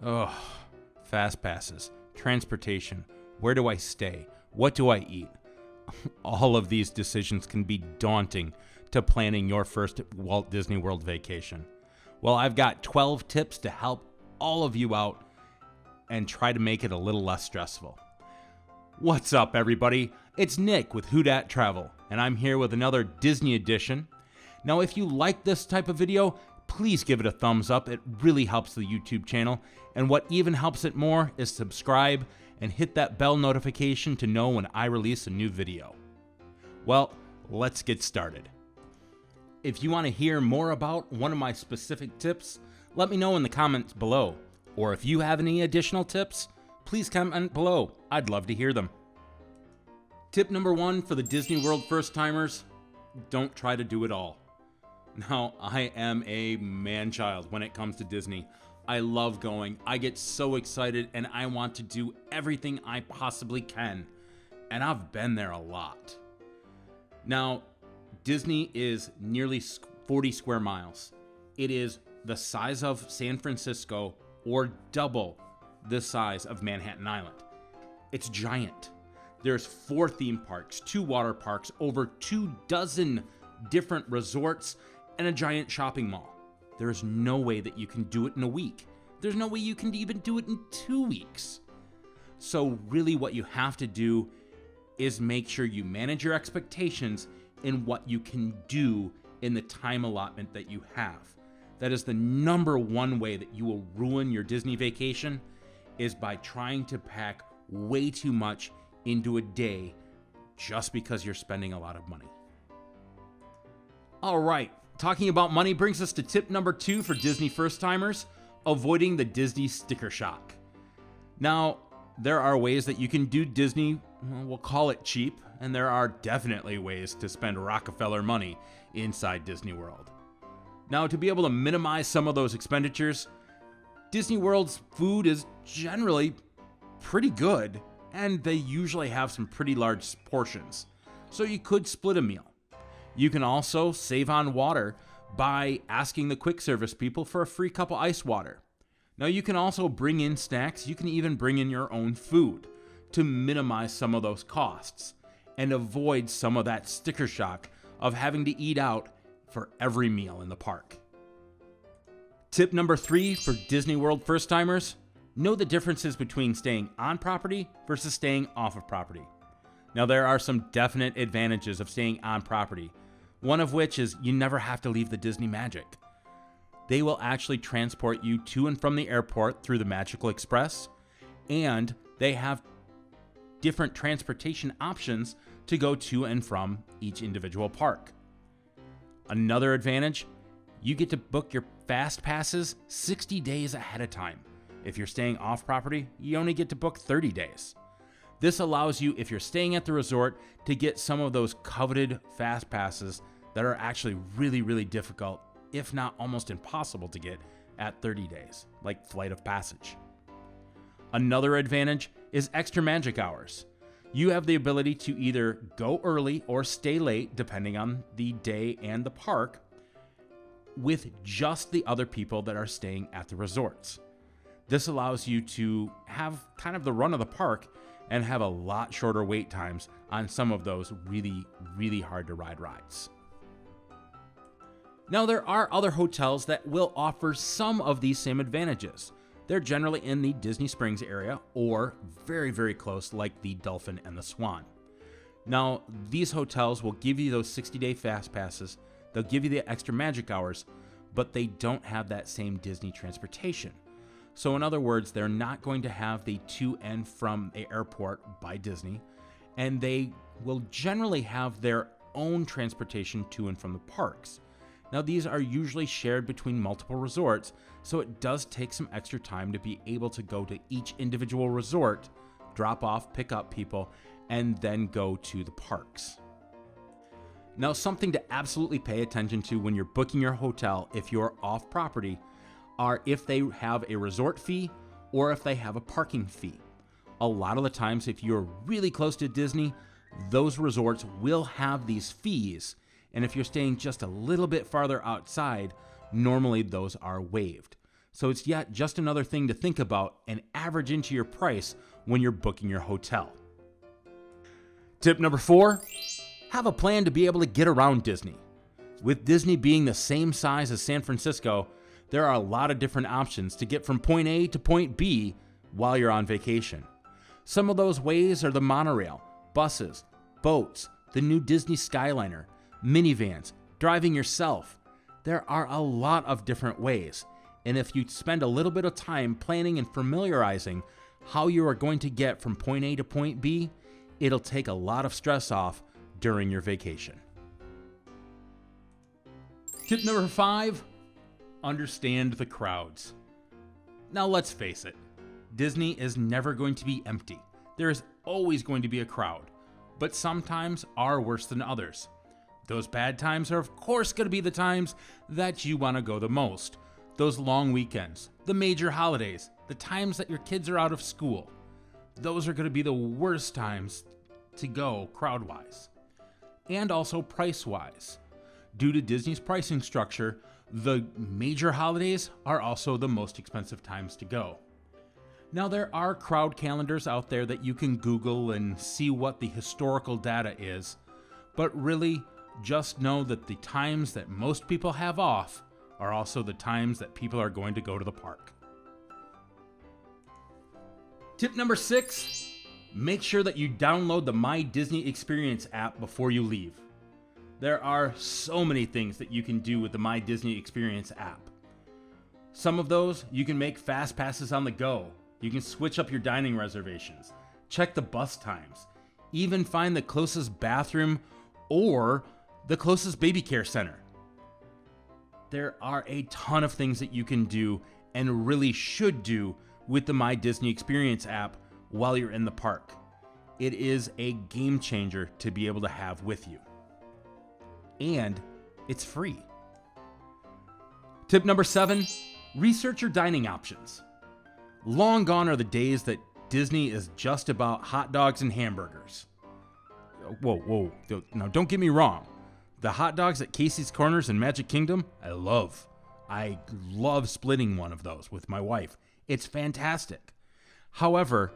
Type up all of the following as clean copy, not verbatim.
Ugh, fast passes, transportation, where do I stay, what do I eat? All of these decisions can be daunting to planning your first Walt Disney World vacation. Well, I've got 12 tips to help all of you out and try to make it a little less stressful. What's up, everybody? It's Nick with Who Dat Travel, and I'm here with another Disney edition. Now, if you like this type of video, please give it a thumbs up. It really helps the YouTube channel. And what even helps it more is subscribe and hit that bell notification to know when I release a new video. Well, let's get started. If you want to hear more about one of my specific tips, let me know in the comments below. Or if you have any additional tips, please comment below. I'd love to hear them. Tip number 1 for the Disney World first-timers, don't try to do it all. Now, I am a man-child when it comes to Disney. I love going. I get so excited and I want to do everything I possibly can. And I've been there a lot. Now, Disney is nearly 40 square miles. It is the size of San Francisco or double the size of Manhattan Island. It's giant. There's 4 theme parks, 2 water parks, over 24 different resorts, and a giant shopping mall. There is no way that you can do it in a week. There's no way you can even do it in 2 weeks. So really what you have to do is make sure you manage your expectations in what you can do in the time allotment that you have. That is the number one way that you will ruin your Disney vacation, is by trying to pack way too much into a day just because you're spending a lot of money. All right. Talking about money brings us to tip number 2 for Disney first-timers, avoiding the Disney sticker shock. Now, there are ways that you can do Disney, we'll call it cheap, and there are definitely ways to spend Rockefeller money inside Disney World. Now, to be able to minimize some of those expenditures, Disney World's food is generally pretty good, and they usually have some pretty large portions, so you could split a meal. You can also save on water by asking the quick service people for a free cup of ice water. Now, you can also bring in snacks. You can even bring in your own food to minimize some of those costs and avoid some of that sticker shock of having to eat out for every meal in the park. Tip number 3 for Disney World first-timers, know the differences between staying on property versus staying off of property. Now, there are some definite advantages of staying on property. One of which is you never have to leave the Disney Magic. They will actually transport you to and from the airport through the Magical Express, and they have different transportation options to go to and from each individual park. Another advantage, you get to book your fast passes 60 days ahead of time. If you're staying off property, you only get to book 30 days. This allows you, if you're staying at the resort, to get some of those coveted fast passes that are actually really, really difficult, if not almost impossible to get at 30 days, like Flight of Passage. Another advantage is extra magic hours. You have the ability to either go early or stay late, depending on the day and the park, with just the other people that are staying at the resorts. This allows you to have kind of the run of the park and have a lot shorter wait times on some of those really, really hard to ride rides. Now, there are other hotels that will offer some of these same advantages. They're generally in the Disney Springs area or very, very close, like the Dolphin and the Swan. Now, these hotels will give you those 60-day fast passes. They'll give you the extra magic hours, but they don't have that same Disney transportation. So in other words, they're not going to have the to and from the airport by Disney, and they will generally have their own transportation to and from the parks. Now, these are usually shared between multiple resorts, so it does take some extra time to be able to go to each individual resort, drop off, pick up people, and then go to the parks. Now, something to absolutely pay attention to when you're booking your hotel if you're off property are if they have a resort fee or if they have a parking fee. A lot of the times, if you're really close to Disney, those resorts will have these fees. And if you're staying just a little bit farther outside, normally those are waived. So it's yet just another thing to think about and average into your price when you're booking your hotel. Tip number 4, have a plan to be able to get around Disney. With Disney being the same size as San Francisco, there are a lot of different options to get from point A to point B while you're on vacation. Some of those ways are the monorail, buses, boats, the new Disney Skyliner, minivans, driving yourself. There are a lot of different ways, and if you spend a little bit of time planning and familiarizing how you are going to get from point A to point B, it'll take a lot of stress off during your vacation. Tip number 5, understand the crowds. Now let's face it, Disney is never going to be empty. There is always going to be a crowd, but some times are worse than others. Those bad times are of course going to be the times that you want to go the most. Those long weekends, the major holidays, the times that your kids are out of school. Those are going to be the worst times to go crowd-wise. And also price-wise. Due to Disney's pricing structure, the major holidays are also the most expensive times to go. Now, there are crowd calendars out there that you can Google and see what the historical data is, but really just know that the times that most people have off are also the times that people are going to go to the park. Tip number 6, make sure that you download the My Disney Experience app before you leave. There are so many things that you can do with the My Disney Experience app. Some of those, you can make fast passes on the go. You can switch up your dining reservations, check the bus times, even find the closest bathroom or the closest baby care center. There are a ton of things that you can do and really should do with the My Disney Experience app while you're in the park. It is a game changer to be able to have with you. And it's free. Tip number 7, research your dining options. Long gone are the days that Disney is just about hot dogs and hamburgers. Whoa. Now don't get me wrong. The hot dogs at Casey's Corners in Magic Kingdom, I love. I love splitting one of those with my wife. It's fantastic. However,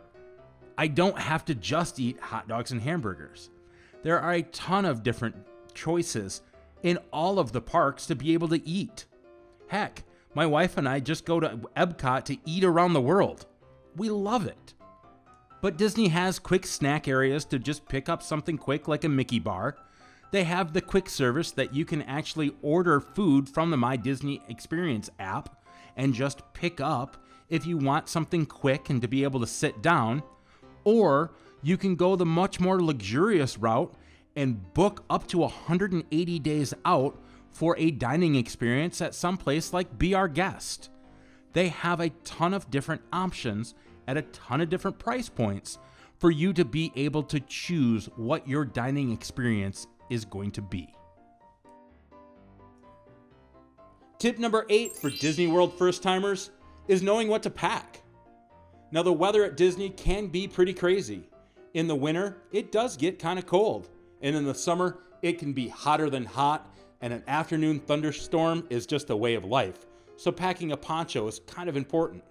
I don't have to just eat hot dogs and hamburgers. There are a ton of different choices in all of the parks to be able to eat. Heck, my wife and I just go to Epcot to eat around the world. We love it. But Disney has quick snack areas to just pick up something quick like a Mickey bar. They have the quick service that you can actually order food from the My Disney Experience app and just pick up if you want something quick and to be able to sit down. Or you can go the much more luxurious route and book up to 180 days out for a dining experience at some place like Be Our Guest. They have a ton of different options at a ton of different price points for you to be able to choose what your dining experience is going to be. Tip number 8 for Disney World first-timers is knowing what to pack. Now, the weather at Disney can be pretty crazy. In the winter, it does get kind of cold. And in the summer, it can be hotter than hot, and an afternoon thunderstorm is just a way of life. So packing a poncho is kind of important.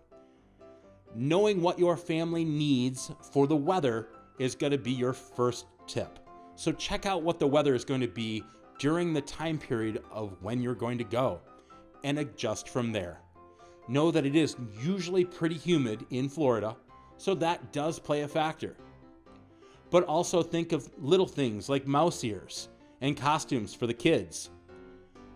Knowing what your family needs for the weather is going to be your first tip. So check out what the weather is going to be during the time period of when you're going to go and adjust from there. Know that it is usually pretty humid in Florida, so that does play a factor. But also think of little things like mouse ears and costumes for the kids.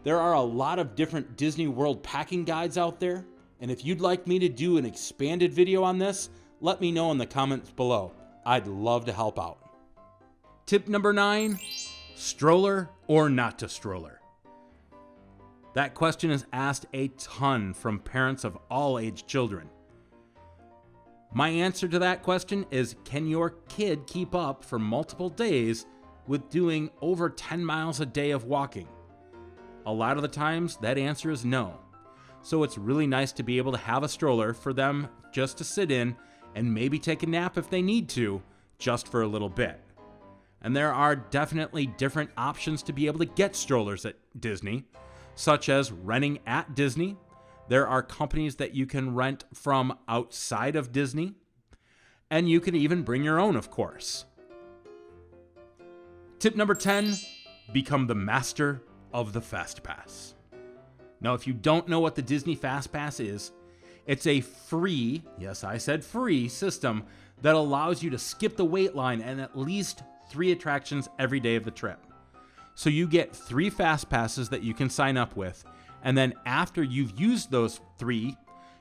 There are a lot of different Disney World packing guides out there, and if you'd like me to do an expanded video on this, let me know in the comments below. I'd love to help out. Tip number 9, stroller or not to stroller? That question is asked a ton from parents of all age children. My answer to that question is, can your kid keep up for multiple days with doing over 10 miles a day of walking? A lot of the times, that answer is no. So it's really nice to be able to have a stroller for them just to sit in and maybe take a nap if they need to, just for a little bit. And there are definitely different options to be able to get strollers at Disney, such as renting at Disney. There are companies that you can rent from outside of Disney, and you can even bring your own, of course. Tip number 10, become the master of the Fast Pass. Now, if you don't know what the Disney Fast Pass is, it's a free, yes, I said free, system that allows you to skip the wait line and at least 3 attractions every day of the trip. So you get 3 Fast Passes that you can sign up with, and then after you've used those 3,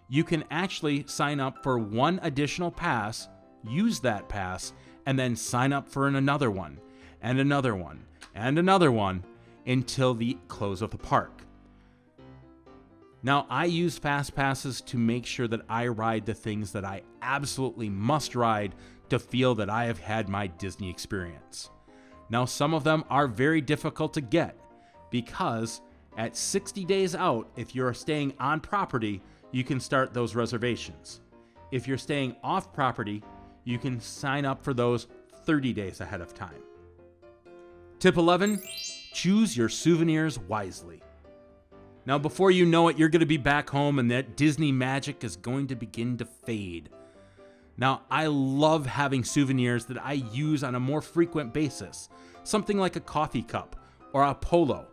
you can actually sign up for 1 additional pass, use that pass, and then sign up for another one, and another one, and another one, until the close of the park. Now, I use Fast Passes to make sure that I ride the things that I absolutely must ride to feel that I have had my Disney experience. Now, some of them are very difficult to get because at 60 days out, if you're staying on property, you can start those reservations. If you're staying off property, you can sign up for those 30 days ahead of time. Tip 11, choose your souvenirs wisely. Now, before you know it, you're going to be back home and that Disney magic is going to begin to fade. Now, I love having souvenirs that I use on a more frequent basis, something like a coffee cup or a polo.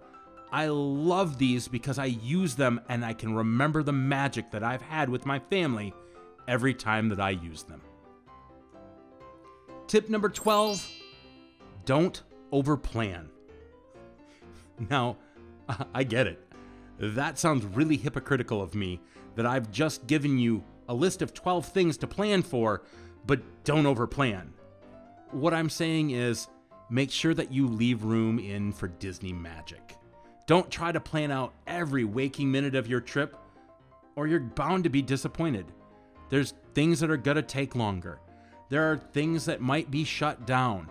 I love these because I use them and I can remember the magic that I've had with my family every time that I use them. Tip number 12, don't overplan. Now, I get it. That sounds really hypocritical of me that I've just given you a list of 12 things to plan for, but don't overplan. What I'm saying is make sure that you leave room in for Disney magic. Don't try to plan out every waking minute of your trip or you're bound to be disappointed. There's things that are gonna take longer. There are things that might be shut down.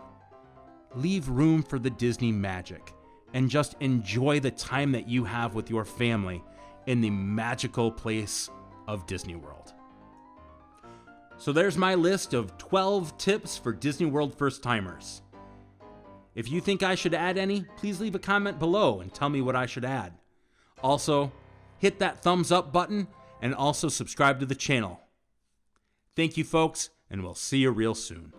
Leave room for the Disney magic and just enjoy the time that you have with your family in the magical place of Disney World. So there's my list of 12 tips for Disney World first-timers. If you think I should add any, please leave a comment below and tell me what I should add. Also, hit that thumbs up button and also subscribe to the channel. Thank you, folks, and we'll see you real soon.